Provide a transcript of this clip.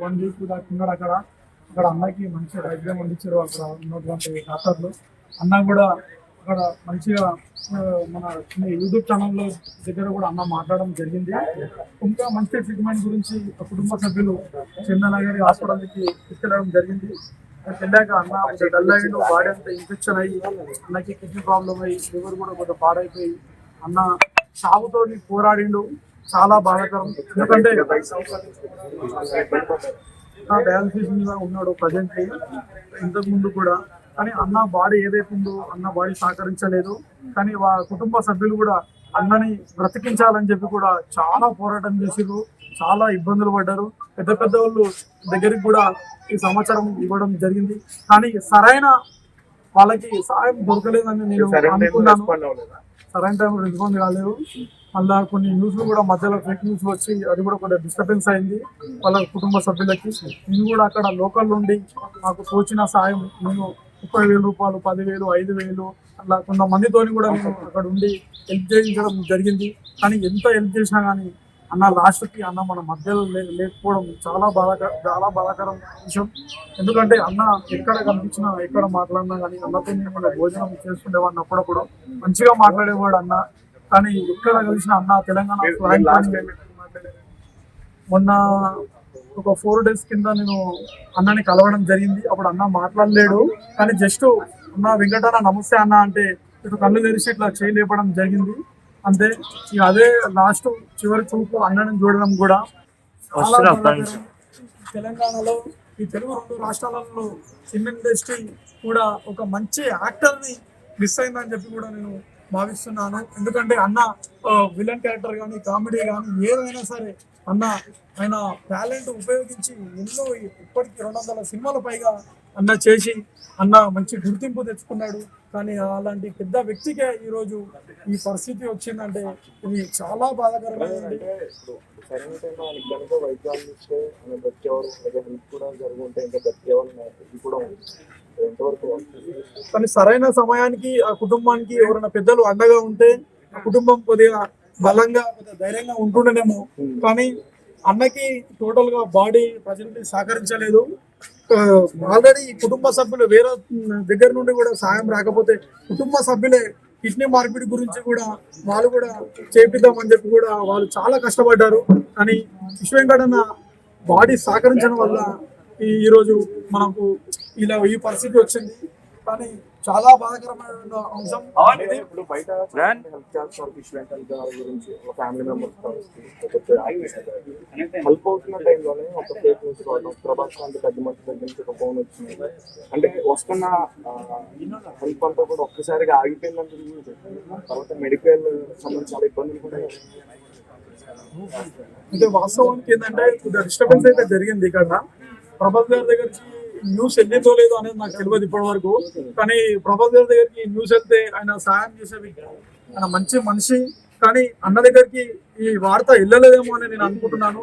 1 week దాకా ఉన్నాడు అక్కడ. అక్కడ అన్నకి మంచి వైద్యం అందించారు అక్కడ ఉన్నటువంటి డాక్టర్లు. అన్న కూడా అక్కడ మంచిగా మన యూట్యూబ్ ఛానల్లో దగ్గర కూడా అన్న మాట్లాడడం జరిగింది. ఇంకా మంచి ట్రీట్మెంట్ గురించి కుటుంబ సభ్యులు చందనగిరి హాస్పిటల్కి తీసుకెళ్ళడం జరిగింది. అక్కడికి వెళ్ళాక అన్న కొంచెం డల్ అయ్యిండు, బాడీ అంతా ఇన్ఫెక్షన్ అయ్యి అన్నకి కిడ్నీ ప్రాబ్లం అయ్యి లివర్ కూడా కొంచెం పాడైపోయి అన్న చావుతో పోరాడిండు. చాలా బాధాకరం. ఎందుకంటే డయాలసిస్ మీద ఉన్నాడు ప్రజెంట్లీ, ఇంతకు ముందు కూడా. కానీ అన్న బాడీ ఏదైతే ఉందో అన్న బాడీ సహకరించలేదు. కానీ కుటుంబ సభ్యులు కూడా అన్నని బ్రతికించాలని చెప్పి కూడా చాలా పోరాటం చేసిర్రు, చాలా ఇబ్బందులు పడ్డారు. పెద్ద పెద్ద వాళ్ళు దగ్గరికి కూడా ఈ సమాచారం ఇవ్వడం జరిగింది. కానీ సరైన వాళ్ళకి సాయం దొరకలేదని నేను అనుకున్నాను. సరైన టైంలో రెస్పాండ్ కాలేదు. మళ్ళా కొన్ని న్యూస్లు కూడా మధ్యలో ఫేక్ న్యూస్ వచ్చి అది కూడా కొంచెం డిస్టర్బెన్స్ అయింది వాళ్ళ కుటుంబ సభ్యులకి. నేను కూడా అక్కడ లోకల్ నుండి నాకు తోచిన సాయం నేను 30,000 రూపాయలు, 10,000, 5,000 అట్లా కొంతమందితోని కూడా నేను అక్కడ ఉండి హెల్ప్ చేయించడం జరిగింది. కానీ ఎంత హెల్ప్ చేసినా కానీ అన్న లాస్ట్కి అన్న మన మధ్యలో లేకపోవడం చాలా బాధాకరం విషయం. ఎందుకంటే అన్న ఎక్కడ కనిపించినా ఎక్కడ మాట్లాడినా కానీ అన్నతో నేను భోజనం చేసుకునేవాడిని. అప్పుడప్పుడు మంచిగా మాట్లాడేవాడు అన్న. కానీ ఎక్కడ కలిసిన అన్న తెలంగాణ మొన్న ఒక 4 days కింద నేను అన్నని కలవడం జరిగింది. అప్పుడు అన్న మాట్లాడలేడు. కానీ జస్ట్ అన్న వెంకటన్న నమస్తే అన్న అంటే ఇటు కళ్ళు తెరిచి ఇట్లా చేయలేపడం జరిగింది అంతే. ఇక అదే లాస్ట్ చివరి చూపు అన్నని చూడడం కూడా తెలంగాణలో ఈ తెలుగు 2 రాష్ట్రాలలో సినిమా ఇండస్ట్రీ కూడా ఒక మంచి యాక్టర్ని మిస్ అయిందని చెప్పి కూడా నేను భావిస్తున్నాను. ఎందుకంటే అన్న విలన్ క్యారెక్టర్ కానీ కామెడీ కానీ ఏదైనా సరే అన్న ఆయన టాలెంట్ ఉపయోగించి ఎన్నో ఇప్పటికీ 200 సినిమాల పైగా అన్న చేసి అన్న మంచి గుర్తింపు తెచ్చుకున్నాడు. కానీ అలాంటి పెద్ద వ్యక్తికే ఈరోజు ఈ పరిస్థితి వచ్చిందంటే ఇది చాలా బాధాకరమైనది. కానీ సరైన సమయానికి ఆ కుటుంబానికి ఎవరైనా పెద్దలు అండగా ఉంటే ఆ కుటుంబం కొద్దిగా బలంగా ధైర్యంగా ఉంటుండేనేమో. కానీ అన్నకి టోటల్ గా బాడీ ప్రజెంట్లీ సహకరించలేదు. ఆల్రెడీ కుటుంబ సభ్యులు వేరే దగ్గర నుండి కూడా సాయం రాకపోతే కుటుంబ సభ్యులే కిడ్నీ మార్పిడి గురించి కూడా వాళ్ళు కూడా చేపిద్దామని చెప్పి కూడా వాళ్ళు చాలా కష్టపడ్డారు. కానీ విశ్వవెంకటన్న బాడీ సహకరించడం వల్ల ఈరోజు మనకు ఇలా ఈ పరిస్థితి వచ్చింది. కానీ చాలా బాధాకరమైన అంశం. ఇప్పుడు బయట గురించి ఫ్యామిలీ మెంబర్స్ హెల్ప్ అవుతున్న టైంలోనే ఒక ఫేక్ న్యూస్ రావడం, ప్రభాస్ లాంటి పెద్ద మనిషి దగ్గర నుంచి ఒక ఫోన్ వచ్చింది. అంటే వస్తున్న హెల్ప్ అంతా కూడా ఒక్కసారిగా ఆగిపోయిందని తర్వాత మెడికల్ సంబంధించి చాలా ఇబ్బందులు కూడా. అంటే వాస్తవానికి ఏంటంటే డిస్టర్బెన్స్ అయితే జరిగింది ఇక్కడ. ప్రభాస్ గారి దగ్గరికి న్యూస్ వెళ్ళిందో లేదో అనేది నాకు తెలియదు ఇప్పటి వరకు. కానీ ప్రభాస్ గారి దగ్గరికి న్యూస్ వెళ్తే ఆయన సాయం చేసే ఆయన మంచి మనిషి. కానీ అన్న దగ్గరికి ఈ వార్త వెళ్ళలేదేమో అని నేను అనుకుంటున్నాను.